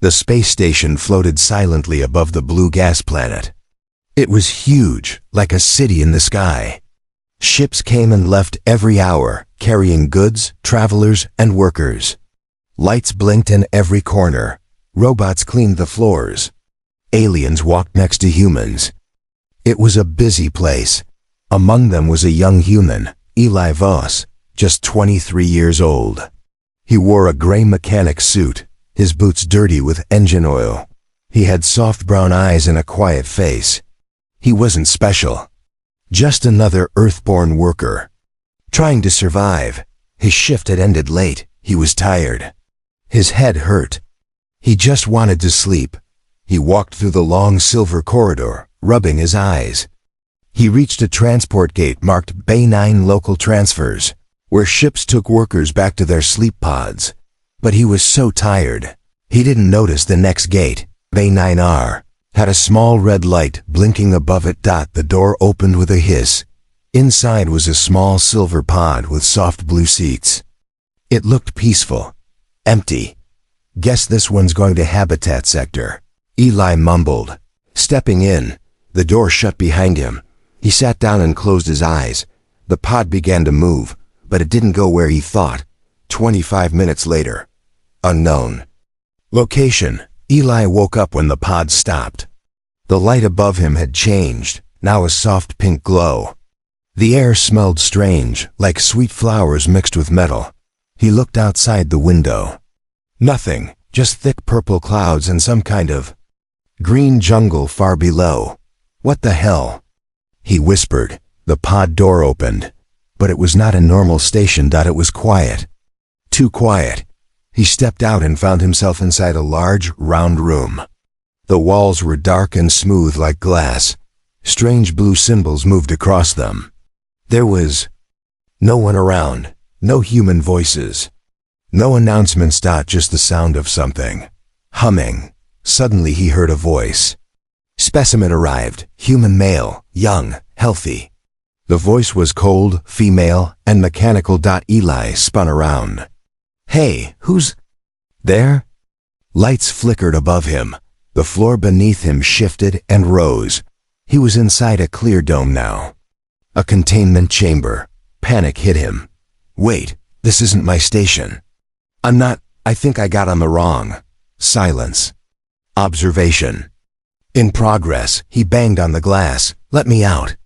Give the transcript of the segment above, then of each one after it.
The space station floated silently above the blue gas planet. It was huge, like a city in the sky. Ships came and left every hour, carrying goods, travelers, and workers. Lights blinked in every corner. Robots cleaned the floors. Aliens walked next to humans. It was a busy place. Among them was a young human, Eli Voss, just 23 years old. He wore a gray mechanic suit, his boots dirty with engine oil. He had soft brown eyes and a quiet face. He wasn't special. Just another Earthborn worker. Trying to survive. His shift had ended late. He was tired. His head hurt. He just wanted to sleep. He walked through the long silver corridor, rubbing his eyes. He reached a transport gate marked Bay 9 Local Transfers, where ships took workers back to their sleep pods. But he was so tired. He didn't notice the next gate, Bay 9R, had a small red light blinking above it. The door opened with a hiss. Inside was a small silver pod with soft blue seats. It looked peaceful. Empty. Guess this one's going to Habitat Sector, Eli mumbled. Stepping in, the door shut behind him. He sat down and closed his eyes. The pod began to move, but it didn't go where he thought. 25 minutes later. Unknown. Location. Eli woke up when the pod stopped. The light above him had changed, now a soft pink glow. The air smelled strange, like sweet flowers mixed with metal. He looked outside the window. Nothing, just thick purple clouds and some kind of green jungle far below. What the hell? He whispered. The pod door opened. But it was not a normal station. It was quiet. Too quiet. He stepped out and found himself inside a large, round room. The walls were dark and smooth like glass. Strange blue symbols moved across them. There was no one around, no human voices. No announcements. Just the sound of something. Humming. Suddenly he heard a voice. Specimen arrived, human male, young, healthy. The voice was cold, female, and mechanical. Eli spun around. Hey, who's there? Lights flickered above him. The floor beneath him shifted and rose. He was inside a clear dome now. A containment chamber. Panic hit him. Wait, this isn't my station. I think I got on the wrong. Silence. Observation. In progress. He banged on the glass. Let me out.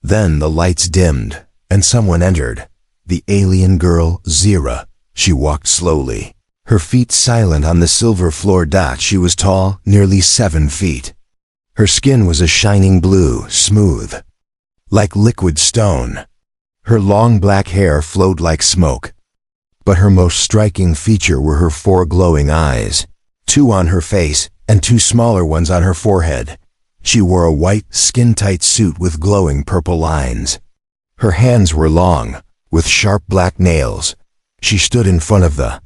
Then the lights dimmed, and someone entered. The alien girl, Zira. She walked slowly, her feet silent on the silver floor. She was tall, nearly 7 feet. Her skin was a shining blue, smooth, like liquid stone. Her long black hair flowed like smoke. But her most striking feature were her 4 glowing eyes, 2 on her face and 2 smaller ones on her forehead. She wore a white, skin-tight suit with glowing purple lines. Her hands were long, with sharp black nails. She stood in front of the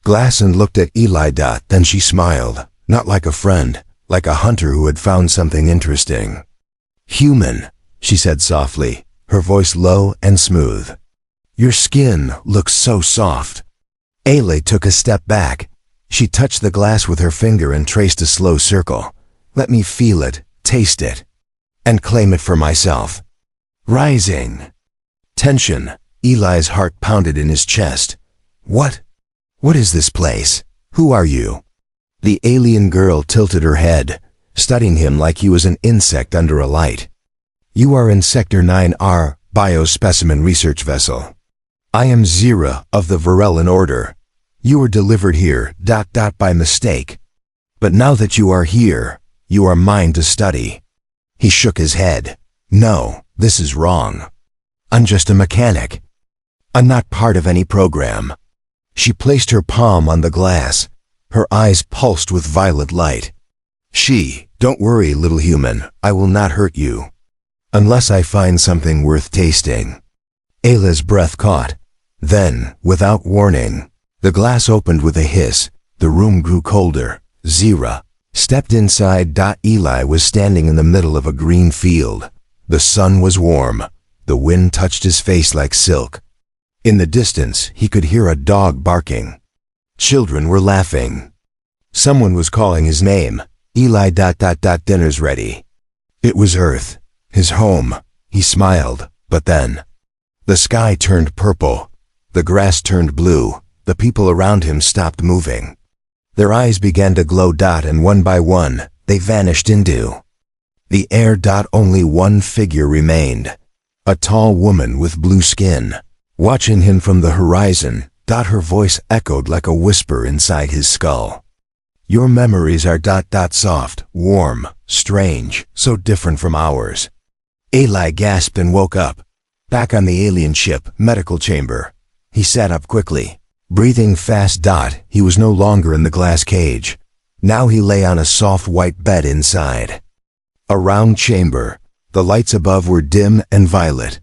glass and looked at Eli. Then she smiled, not like a friend, like a hunter who had found something interesting. Human, she said softly, her voice low and smooth. Your skin looks so soft. Eli took a step back. She touched the glass with her finger and traced a slow circle. Let me feel it, taste it, and claim it for myself. Rising. Tension. Eli's heart pounded in his chest. What is this place? Who are you? The alien girl tilted her head, studying him like he was an insect under a light. You are in Sector 9R, Biospecimen Research Vessel. I am Zira of the Varellan Order. You were delivered here, by mistake. But now that you are here, you are mine to study. He shook his head. No, this is wrong. I'm just a mechanic. I'm not part of any program. She placed her palm on the glass. Her eyes pulsed with violet light. Don't worry, little human, I will not hurt you. Unless I find something worth tasting. Ayla's breath caught. Then, without warning, the glass opened with a hiss. The room grew colder. Zira stepped inside. Eli was standing in the middle of a green field. The sun was warm. The wind touched his face like silk. In the distance, he could hear a dog barking. Children were laughing. Someone was calling his name. Eli ... Dinner's ready. It was Earth, his home. He smiled, but then the sky turned purple. The grass turned blue. The people around him stopped moving. Their eyes began to glow ... and one by one, they vanished into the air. Only one figure remained. A tall woman with blue skin, watching him from the horizon. Her voice echoed like a whisper inside his skull. Your memories are ... soft, warm, strange, so different from ours. Eli gasped and woke up. Back on the alien ship, medical chamber. He sat up quickly, breathing fast. He was no longer in the glass cage. Now he lay on a soft white bed inside a round chamber. The lights above were dim and violet.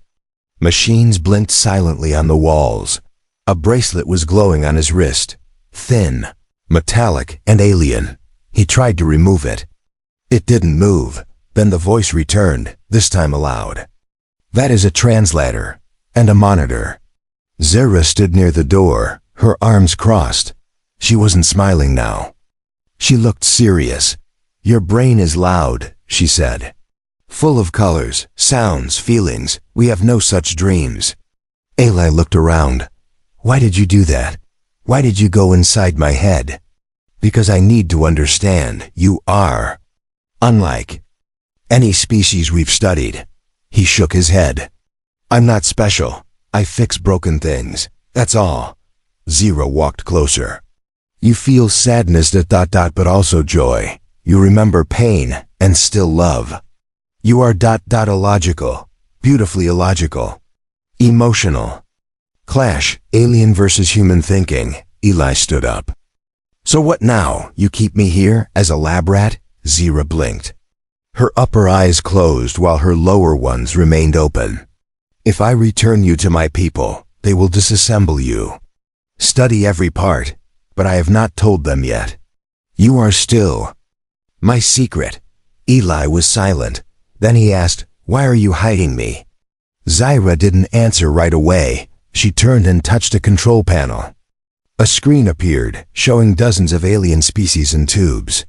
Machines blinked silently on the walls. A bracelet was glowing on his wrist, thin, metallic, and alien. He tried to remove it. It didn't move. Then the voice returned, this time aloud. That is a translator and a monitor. Zara stood near the door, her arms crossed. She wasn't smiling now. She looked serious. Your brain is loud, she said. Full of colors, sounds, feelings. We have no such dreams. Eli looked around. Why did you do that? Why did you go inside my head? Because I need to understand. You are unlike any species we've studied. He shook his head. I'm not special. I fix broken things. That's all. Zero walked closer. You feel sadness ... but also joy. You remember pain and still love. You are ... illogical, beautifully illogical, emotional. Clash, alien versus human thinking. Eli stood up. So what now? You keep me here as a lab rat? Zira blinked. Her upper eyes closed while her lower ones remained open. If I return you to my people, they will disassemble you. Study every part, but I have not told them yet. You are still my secret. Eli was silent. Then he asked, why are you hiding me? Zira didn't answer right away. She turned and touched a control panel. A screen appeared, showing dozens of alien species in tubes.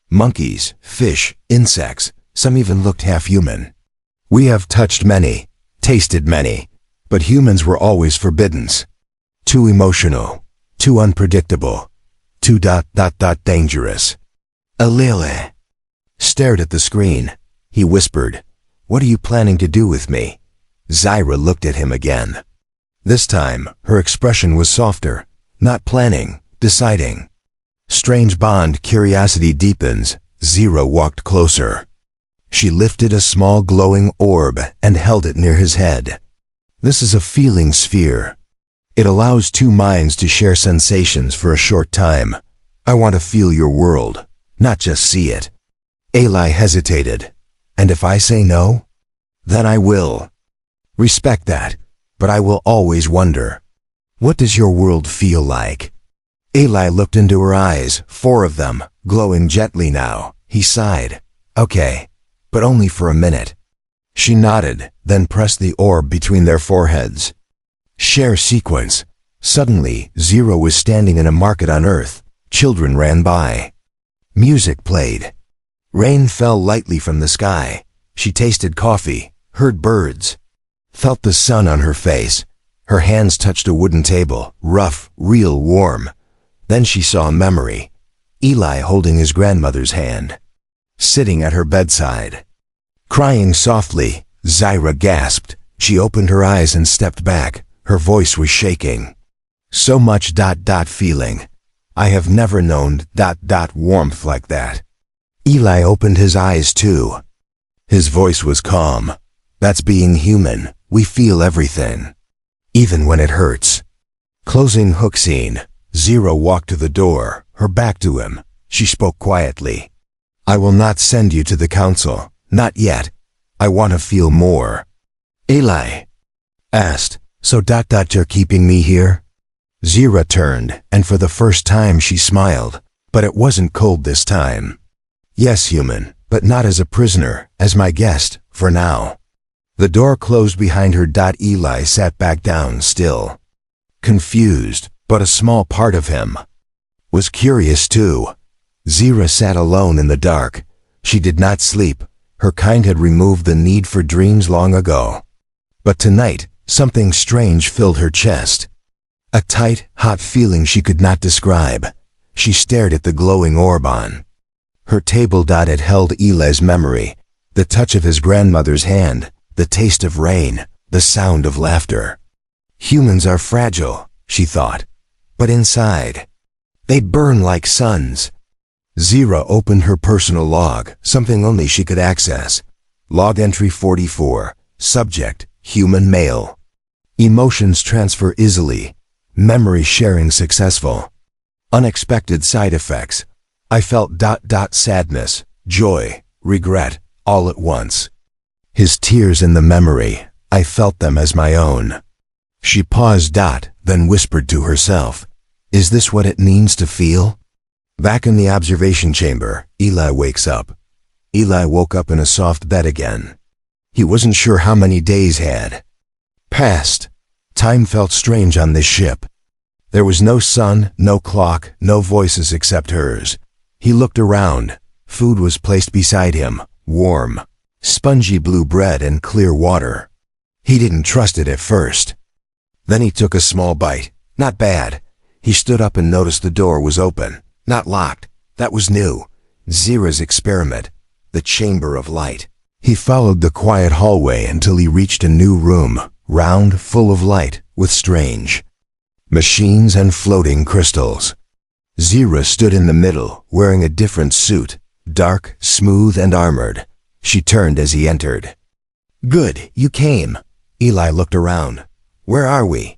Monkeys, fish, insects, some even looked half human. We have touched many, tasted many, but humans were always forbidden. Too emotional, too unpredictable, too ... dangerous. Alele stared at the screen. He whispered, what are you planning to do with me? Zira looked at him again. This time, her expression was softer. Not planning, deciding. Strange bond, curiosity deepens. Zero walked closer. She lifted a small glowing orb and held it near his head. This is a feeling sphere. It allows two minds to share sensations for a short time. I want to feel your world, not just see it. Eli hesitated. And if I say no? Then I will. Respect that. But I will always wonder, what does your world feel like? Eli looked into her eyes, 4 of them, glowing gently now. He sighed. Okay, but only for a minute. She nodded, then pressed the orb between their foreheads. Share sequence. Suddenly, Zero was standing in a market on Earth. Children ran by. Music played. Rain fell lightly from the sky. She tasted coffee, heard birds, felt the sun on her face. Her hands touched a wooden table, rough, real, warm. Then she saw a memory. Eli holding his grandmother's hand, sitting at her bedside. Crying softly, Zira gasped. She opened her eyes and stepped back. Her voice was shaking. So much ... feeling. I have never known ... warmth like that. Eli opened his eyes too. His voice was calm. That's being human. We feel everything, even when it hurts. Closing hook scene. Zero walked to the door, her back to him. She spoke quietly. I will not send you to the council. Not yet. I want to feel more. Eli asked, so ... you're keeping me here? Zira turned, and for the first time she smiled, but it wasn't cold this time. Yes, human, but not as a prisoner, as my guest, for now. The door closed behind her. Eli sat back down still. Confused, but a small part of him was curious too. Zira sat alone in the dark. She did not sleep. Her kind had removed the need for dreams long ago. But tonight, something strange filled her chest. A tight, hot feeling she could not describe. She stared at the glowing orb on her table. Had held Eli's memory, the touch of his grandmother's hand, the taste of rain, the sound of laughter. Humans are fragile, she thought, but inside, they burn like suns. Zira opened her personal log, something only she could access. Log entry 44, subject, human male. Emotions transfer easily. Memory sharing successful. Unexpected side effects. I felt ... sadness, joy, regret, all at once. His tears in the memory, I felt them as my own. She paused ... then whispered to herself, is this what it means to feel? Back in the observation chamber, Eli wakes up. Eli woke up in a soft bed again. He wasn't sure how many days had passed. Time felt strange on this ship. There was no sun, no clock, no voices except hers. He looked around. Food was placed beside him, warm, spongy blue bread and clear water. He didn't trust it at first. Then he took a small bite. Not bad. He stood up and noticed the door was open. Not locked. That was new. Zira's experiment. The chamber of light. He followed the quiet hallway until he reached a new room, round, full of light, with strange machines and floating crystals. Zira stood in the middle, wearing a different suit, dark, smooth, and armored. She turned as he entered. Good, you came. Eli looked around. Where are we?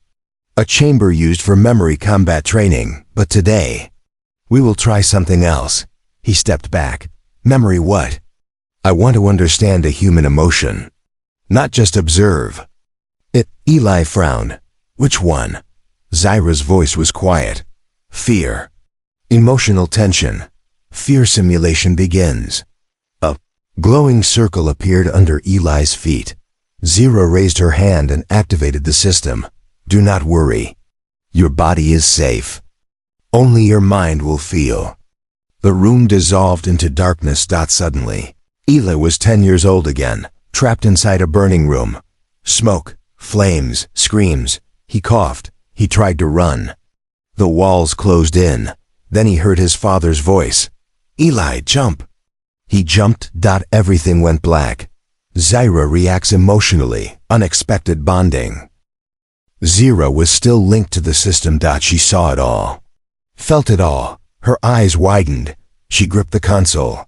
A chamber used for memory combat training, but today, we will try something else. He stepped back. Memory what? I want to understand a human emotion, not just observe it. Eli frowned. Which one? Zira's voice was quiet. Fear. Emotional tension. Fear simulation begins. A glowing circle appeared under Eli's feet. Zira raised her hand and activated the system. Do not worry. Your body is safe. Only your mind will feel. The room dissolved into darkness. Suddenly, Eli was 10 years old again, trapped inside a burning room. Smoke, flames, screams. He coughed. He tried to run. The walls closed in. Then he heard his father's voice. Eli, jump. He jumped. Everything went black. Zira reacts emotionally, unexpected bonding. Zira was still linked to the system. She saw it all. Felt it all. Her eyes widened. She gripped the console.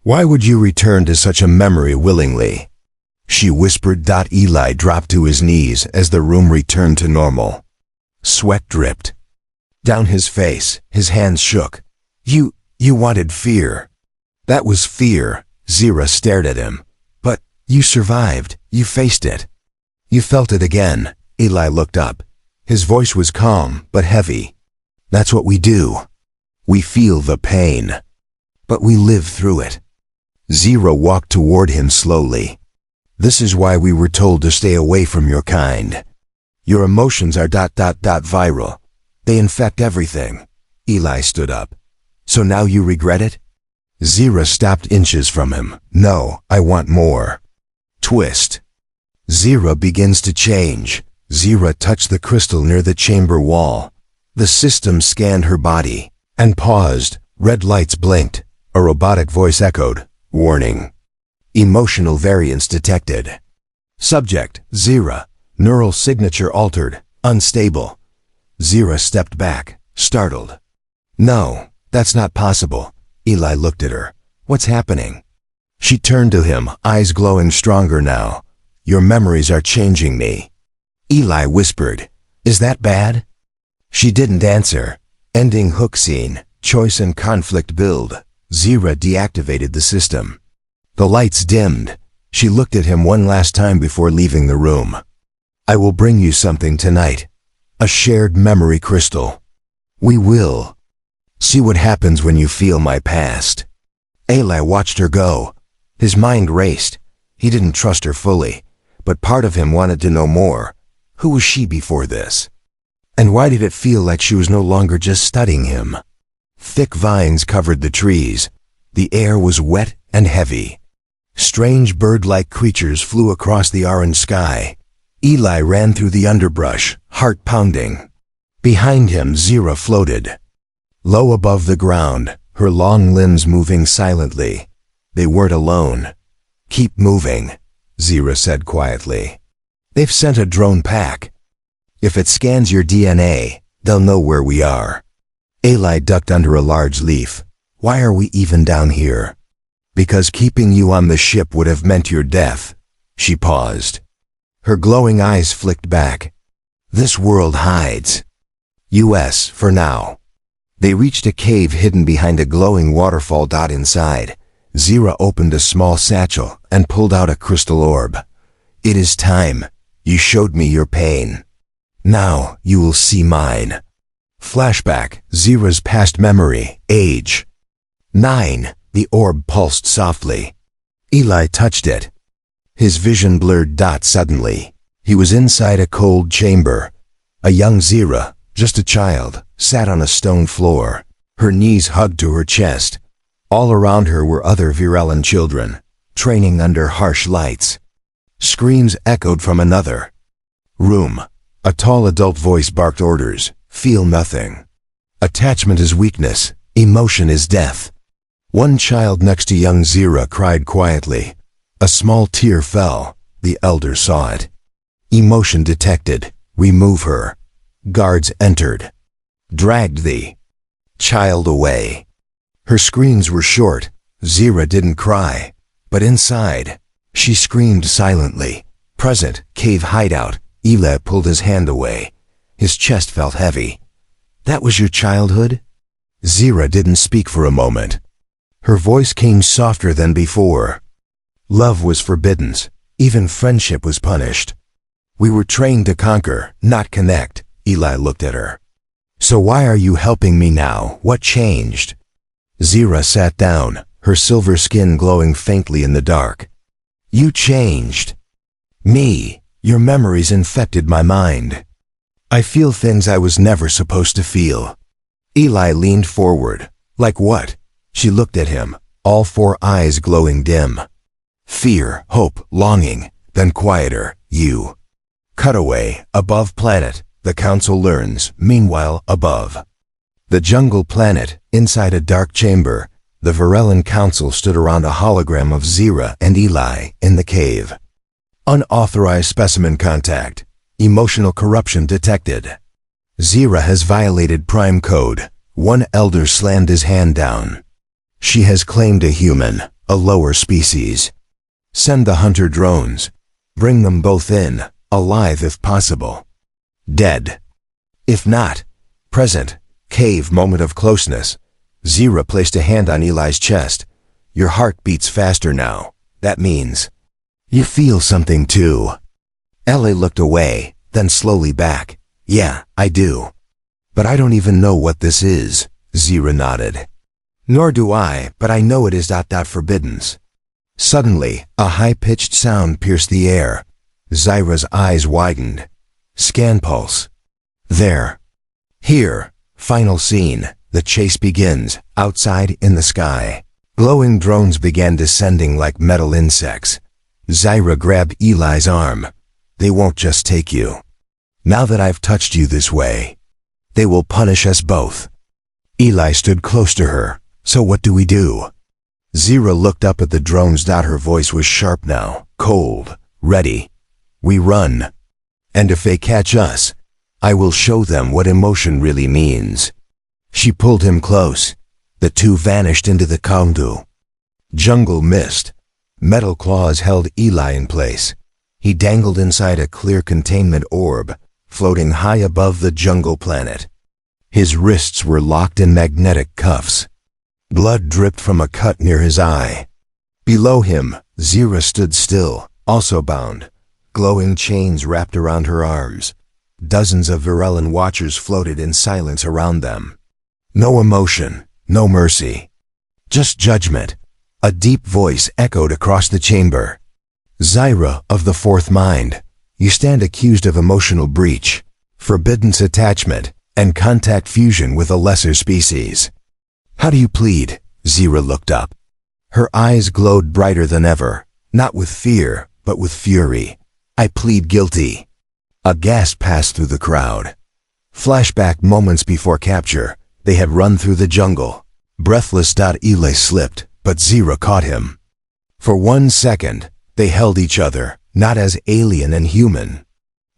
Why would you return to such a memory willingly? She whispered. Eli dropped to his knees as the room returned to normal. Sweat dripped down his face. His hands shook. You wanted fear. That was fear. Zira stared at him. But you survived. You faced it. You felt it again. Eli looked up. His voice was calm, but heavy. That's what we do. We feel the pain, but we live through it. Zira walked toward him slowly. This is why we were told to stay away from your kind. Your emotions are ... viral. They infect everything. Eli stood up. So now you regret it? Zira stopped inches from him. No, I want more. Twist. Zira begins to change. Zira touched the crystal near the chamber wall. The system scanned her body and paused. Red lights blinked. A robotic voice echoed. Warning. Emotional variance detected. Subject, Zira. Neural signature altered. Unstable. Zira stepped back, startled. No, that's not possible. Eli looked at her. What's happening? She turned to him, eyes glowing stronger now. Your memories are changing me. Eli whispered. Is that bad? She didn't answer. Ending hook scene. Choice and conflict build. Zira deactivated the system. The lights dimmed. She looked at him one last time before leaving the room. I will bring you something tonight. A shared memory crystal. We will. See what happens when you feel my past. Eli watched her go. His mind raced. He didn't trust her fully, but part of him wanted to know more. Who was she before this? And why did it feel like she was no longer just studying him? Thick vines covered the trees. The air was wet and heavy. Strange bird-like creatures flew across the orange sky. Eli ran through the underbrush, heart pounding. Behind him, Zira floated. Low above the ground, her long limbs moving silently. They weren't alone. "Keep moving," Zira said quietly. "They've sent a drone pack. If it scans your DNA, they'll know where we are." Eli ducked under a large leaf. "Why are we even down here?" "Because keeping you on the ship would have meant your death." She paused. Her glowing eyes flicked back. "This world hides. US for now." They reached a cave hidden behind a glowing waterfall. Inside, Zira opened a small satchel and pulled out a crystal orb. "It is time. You showed me your pain. Now you will see mine." Flashback, Zira's past memory, age 9. The orb pulsed softly. Eli touched it. His vision blurred. Suddenly, he was inside a cold chamber. A young Zira, just a child, sat on a stone floor. Her knees hugged to her chest. All around her were other Virellan children, training under harsh lights. Screams echoed from another room. A tall adult voice barked orders. "Feel nothing. Attachment is weakness. Emotion is death." One child next to young Zira cried quietly. A small tear fell. The elder saw it. "Emotion detected. Remove her." Guards entered. Dragged the child away. Her screams were short. Zira didn't cry. But inside, she screamed silently. Present, cave hideout. Eli pulled his hand away. His chest felt heavy. "That was your childhood?" Zira didn't speak for a moment. Her voice came softer than before. "Love was forbidden. Even friendship was punished. We were trained to conquer, not connect." Eli looked at her. "So why are you helping me now? What changed?" Zira sat down, her silver skin glowing faintly in the dark. "You changed. Me. Your memories infected my mind. I feel things I was never supposed to feel." Eli leaned forward. "Like what?" She looked at him, all 4 eyes glowing dim. "Fear, hope, longing, then quieter, you." Cutaway, above planet, the council learns. Meanwhile, above the jungle planet, inside a dark chamber, the Virellan council stood around a hologram of Zira and Eli in the cave. Unauthorized specimen contact. Emotional corruption detected. Zira has violated Prime Code. One elder slammed his hand down. She has claimed a human, a lower species. Send the hunter drones. Bring them both in, alive if possible. Dead. If not, present. Cave moment of closeness. Zira placed a hand on Eli's chest. "Your heart beats faster now. That means you feel something too." Eli looked away, then slowly back. "Yeah, I do. But I don't even know what this is." Zira nodded. "Nor do I, but I know it is forbidden." Suddenly, a high-pitched sound pierced the air. Zira's eyes widened. Scan pulse. There. Here. Final scene. The chase begins, outside in the sky. Glowing drones began descending like metal insects. Zira grabbed Eli's arm. "They won't just take you. Now that I've touched you this way, they will punish us both." Eli stood close to her. "So what do we do?" Zira looked up at the drones. Her voice was sharp now, cold, ready. "We run. And if they catch us, I will show them what emotion really means." She pulled him close. The two vanished into the Kamdu. Jungle mist. Metal claws held Eli in place. He dangled inside a clear containment orb, floating high above the jungle planet. His wrists were locked in magnetic cuffs. Blood dripped from a cut near his eye. Below him, Zira stood still, also bound. Glowing chains wrapped around her arms. Dozens of Virellan watchers floated in silence around them. No emotion, no mercy. Just judgment. A deep voice echoed across the chamber. "Zira of the Fourth Mind, you stand accused of emotional breach, forbidden attachment, and contact fusion with a lesser species. How do you plead? Zira looked up. Her eyes glowed brighter than ever, not with fear, but with fury. I plead guilty. A gasp passed through the crowd. Flashback moments before capture. They had run through the jungle. Breathless. Eli slipped, but Zira caught him. For 1 second, they held each other, not as alien and human,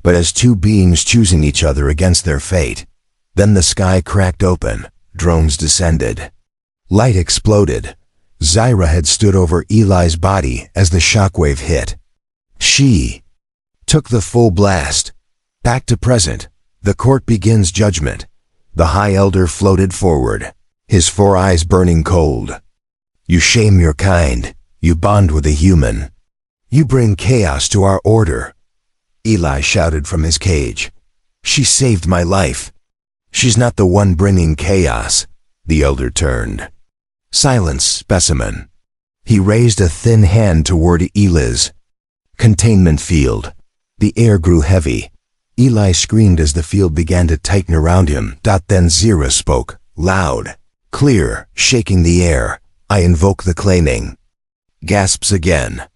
but as two beings choosing each other against their fate. Then the sky cracked open. Drones descended. Light exploded. Zira had stood over Eli's body as the shockwave hit. She took the full blast. Back to present. The court begins judgment. The High Elder floated forward, his 4 eyes burning cold. You shame your kind. You bond with a human. You bring chaos to our order. Eli shouted from his cage. She saved my life. She's not the one bringing chaos. The Elder turned. Silence, specimen. He raised a thin hand toward Eli's containment field. The air grew heavy. Eli screamed as the field began to tighten around him. Then Zira spoke, loud, clear, shaking the air. I invoke the claiming. Gasps again.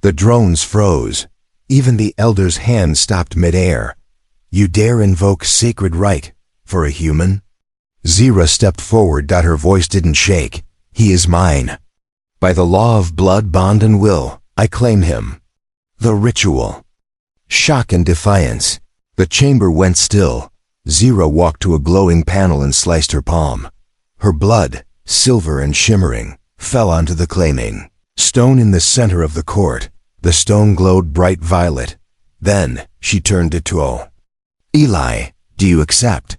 The drones froze. Even the Elder's hand stopped midair. You dare invoke sacred right for a human? Zira stepped forward. Her voice didn't shake. He is mine. By the law of blood, bond, and will, I claim him. The ritual. Shock and defiance. The chamber went still. Zira walked to a glowing panel and sliced her palm. Her blood, silver and shimmering, fell onto the claiming stone in the center of the court. The stone glowed bright violet. Then she turned to Tuo. Eli, do you accept?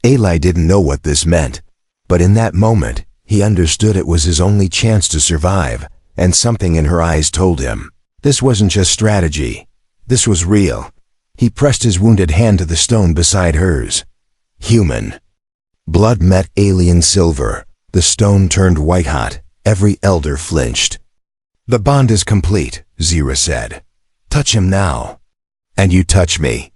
Eli didn't know what this meant, but in that moment, he understood it was his only chance to survive, and something in her eyes told him. This wasn't just strategy. This was real. He pressed his wounded hand to the stone beside hers. Human. Blood met alien silver. The stone turned white-hot. Every elder flinched. The bond is complete, Zira said. Touch him now. And you touch me.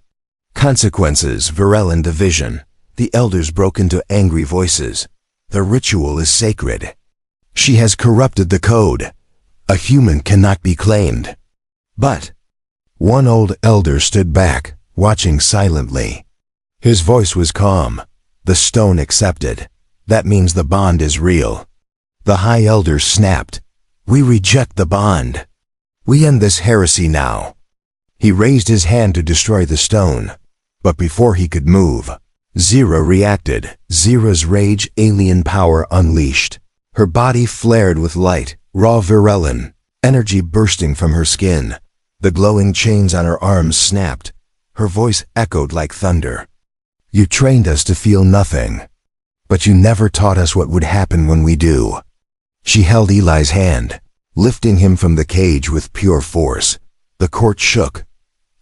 Consequences, Virelin division. The elders broke into angry voices. The ritual is sacred. She has corrupted the code. A human cannot be claimed. But one old elder stood back, watching silently. His voice was calm. The stone accepted. That means the bond is real. The High Elder snapped. We reject the bond. We end this heresy now. He raised his hand to destroy the stone. But before he could move, Zira reacted. Zira's rage, alien power unleashed. Her body flared with light, raw Virelin, energy bursting from her skin. The glowing chains on her arms snapped. Her voice echoed like thunder. You trained us to feel nothing, but you never taught us what would happen when we do. She held Eli's hand, lifting him from the cage with pure force. The court shook.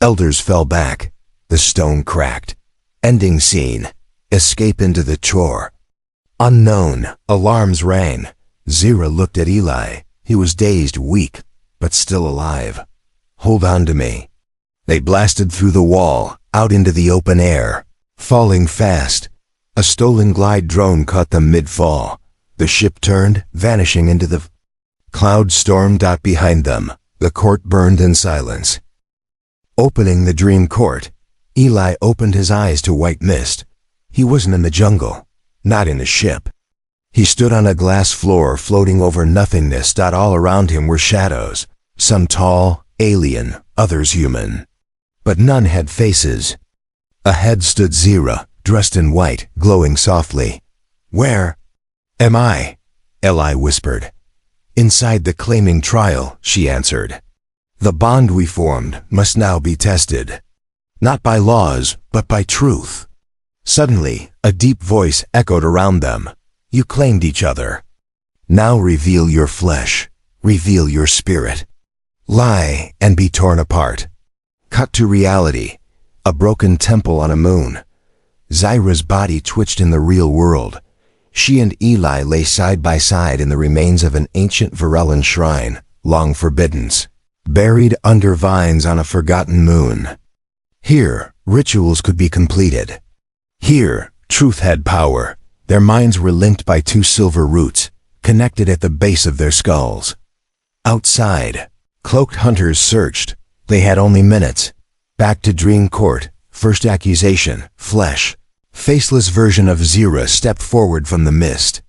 Elders fell back. The stone cracked. Ending scene. Escape into the chore. Unknown. Alarms rang. Zira looked at Eli. He was dazed, weak, but still alive. Hold on to me. They blasted through the wall, out into the open air, falling fast. A stolen glide drone caught them mid-fall. The ship turned, vanishing into the cloud storm. Behind them, the court burned in silence. Opening the dream court, Eli opened his eyes to white mist. He wasn't in the jungle, not in the ship. He stood on a glass floor floating over nothingness. All around him were shadows, some tall, alien, others human. But none had faces. Ahead stood Zira, dressed in white, glowing softly. Where am I? Eli whispered. Inside the claiming trial, she answered. The bond we formed must now be tested. Not by laws, but by truth. Suddenly, a deep voice echoed around them. You claimed each other. Now reveal your flesh. Reveal your spirit. Lie and be torn apart. Cut to reality. A broken temple on a moon. Zira's body twitched in the real world. She and Eli lay side by side in the remains of an ancient Virelin shrine, long forbidden, buried under vines on a forgotten moon. Here, rituals could be completed. Here, truth had power. Their minds were linked by two silver roots, connected at the base of their skulls. Outside, cloaked hunters searched. They had only minutes. Back to Dream Court, first accusation, flesh. Faceless version of Zira stepped forward from the mist.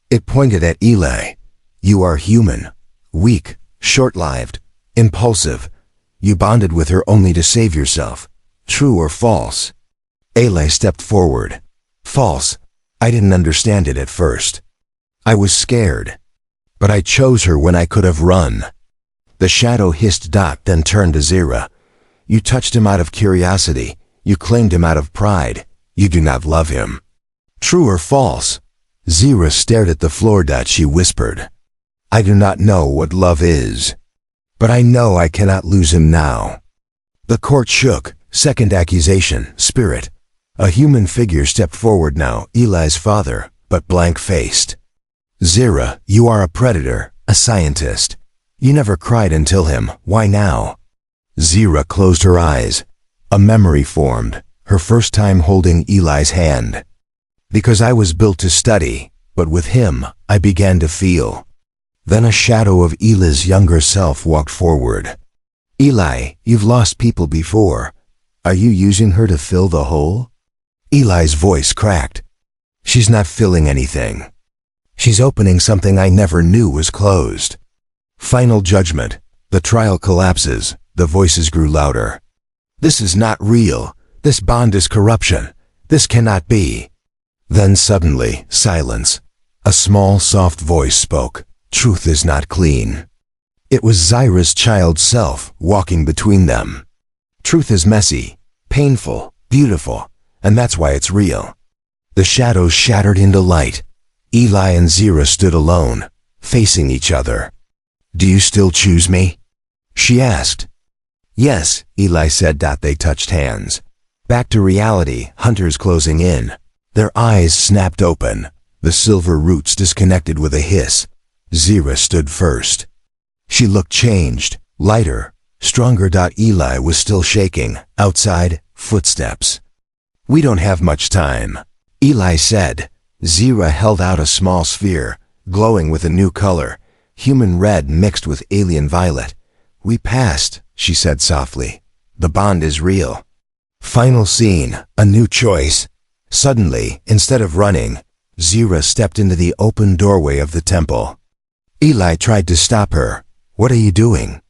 It pointed at Eli. You are human, weak, short-lived, impulsive. You bonded with her only to save yourself. True or false? Eli stepped forward. False. I didn't understand it at first. I was scared. But I chose her when I could have run. The shadow hissed, then turned to Zira. You touched him out of curiosity. You claimed him out of pride. You do not love him. True or false? Zira stared at the floor. She whispered. I do not know what love is. But I know I cannot lose him now. The court shook. Second accusation, spirit. A human figure stepped forward now, Eli's father, but blank-faced. Zira, you are a predator, a scientist. You never cried until him. Why now? Zira closed her eyes. A memory formed, her first time holding Eli's hand. Because I was built to study, but with him, I began to feel. Then a shadow of Eli's younger self walked forward. Eli, you've lost people before. Are you using her to fill the hole? Eli's voice cracked. She's not filling anything. She's opening something I never knew was closed. Final judgment. The trial collapses. The voices grew louder. This is not real. This bond is corruption. This cannot be. Then suddenly, silence. A small, soft voice spoke. Truth is not clean. It was Zira's child self walking between them. Truth is messy, painful, beautiful, and that's why it's real. The shadows shattered into light. Eli and Zira stood alone, facing each other. Do you still choose me? She asked. Yes, Eli said. They touched hands. Back to reality, hunters closing in. Their eyes snapped open. The silver roots disconnected with a hiss. Zira stood first. She looked changed, lighter, stronger. Eli was still shaking. Outside, footsteps. We don't have much time, Eli said. Zira held out a small sphere, glowing with a new color, human red mixed with alien violet. We passed, she said softly. The bond is real. Final scene, a new choice. Suddenly, instead of running, Zira stepped into the open doorway of the temple. Eli tried to stop her. What are you doing?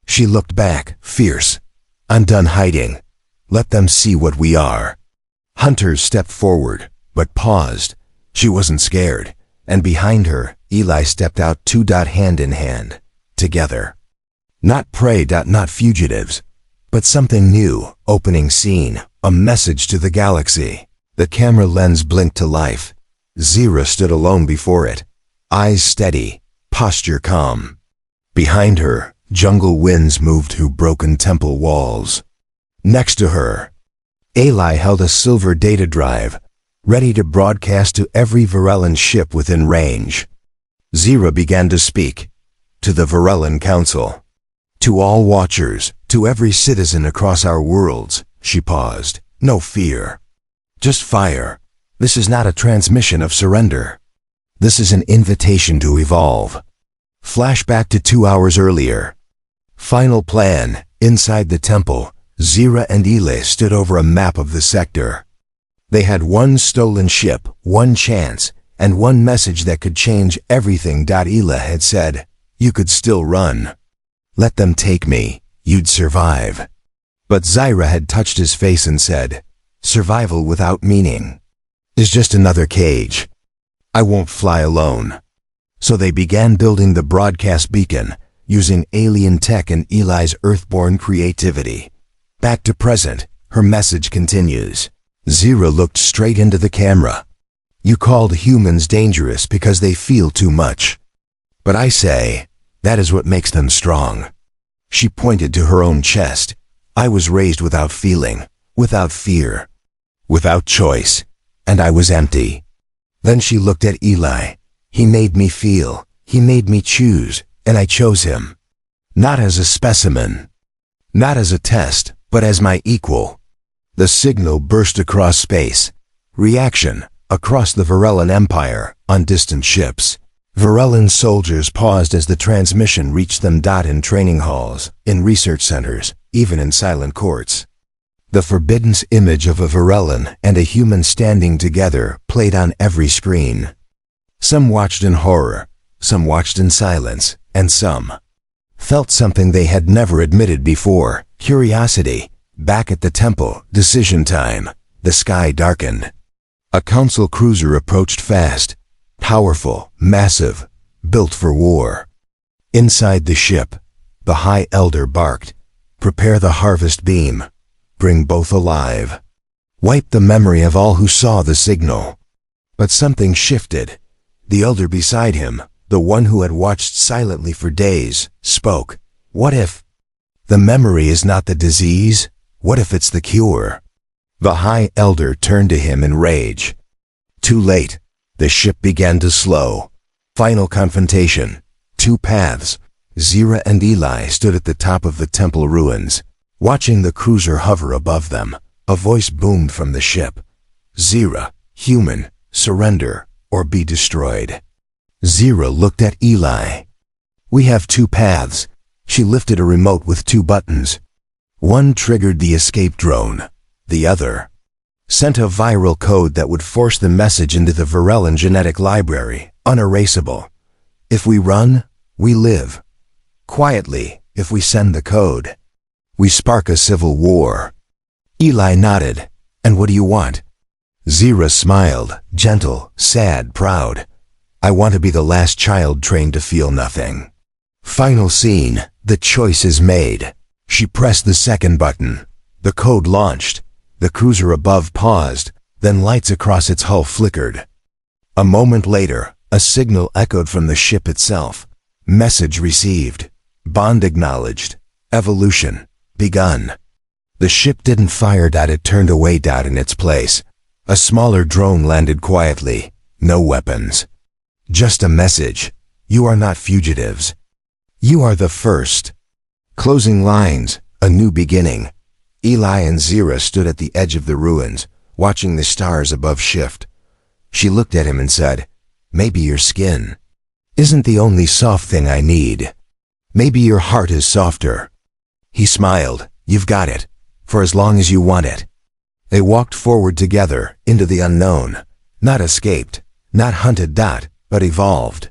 She looked back, fierce. I'm done hiding. Let them see what we are. Hunters stepped forward, but paused. She wasn't scared, and behind her, Eli stepped out, two hand in hand, together. Not prey, not fugitives, but something new. Opening scene, a message to the galaxy. The camera lens blinked to life. Zira stood alone before it, eyes steady, posture calm. Behind her, jungle winds moved through broken temple walls. Next to her, Eli held a silver data drive, ready to broadcast to every Varellan ship within range. Zira began to speak. To the Varellan Council. To all watchers, to every citizen across our worlds. She paused. No fear. Just fire. This is not a transmission of surrender. This is an invitation to evolve. Flashback to 2 hours earlier. Final plan. Inside the temple, Zira and Eli stood over a map of the sector. They had one stolen ship, one chance, and one message that could change everything. Eli had said, you could still run. Let them take me, you'd survive. But Zira had touched his face and said, survival without meaning is just another cage. I won't fly alone. So they began building the broadcast beacon, using alien tech and Eli's earthborn creativity. Back to present, her message continues. Zira looked straight into the camera. You called humans dangerous because they feel too much. But I say, that is what makes them strong. She pointed to her own chest. I was raised without feeling, without fear, without choice, and I was empty. Then she looked at Eli. He made me feel, he made me choose, and I chose him. Not as a specimen, not as a test, but as my equal. The signal burst across space. Reaction, across the Varellan Empire, on distant ships. Varellan soldiers paused as the transmission reached them. In training halls, in research centers, even in silent courts. The forbidden image of a Varellan and a human standing together played on every screen. Some watched in horror, some watched in silence, and some felt something they had never admitted before, curiosity. Back at the temple, decision time. The sky darkened. A council cruiser approached fast, powerful, massive, built for war. Inside the ship, the High Elder barked, "Prepare the harvest beam. Bring both alive. Wipe the memory of all who saw the signal." But something shifted. The elder beside him, the one who had watched silently for days, spoke. "What if the memory is not the disease? What if it's the cure?" The High Elder turned to him in rage. Too late. The ship began to slow. Final confrontation. Two paths. Zira and Eli stood at the top of the temple ruins, watching the cruiser hover above them. A voice boomed from the ship. "Zira, human, surrender, or be destroyed." Zira looked at Eli. "We have two paths." She lifted a remote with two buttons. One triggered the escape drone. The other sent a viral code that would force the message into the Varellan genetic library, unerasable. If we run, we live. Quietly, if we send the code, we spark a civil war. Eli nodded. "And what do you want?" Zira smiled, gentle, sad, proud. "I want to be the last child trained to feel nothing." Final scene. The choice is made. She pressed the second button. The code launched. The cruiser above paused, then lights across its hull flickered. A moment later, a signal echoed from the ship itself. Message received. Bond acknowledged. Evolution begun. The ship didn't fire. It turned away. In its place, a smaller drone landed quietly. No weapons. Just a message. You are not fugitives. You are the first. Closing lines. A new beginning. Eli and Zira stood at the edge of the ruins, watching the stars above shift. She looked at him and said, "Maybe your skin isn't the only soft thing I need. Maybe your heart is softer." He smiled. "You've got it, for as long as you want it." They walked forward together, into the unknown. Not escaped, not hunted. But evolved.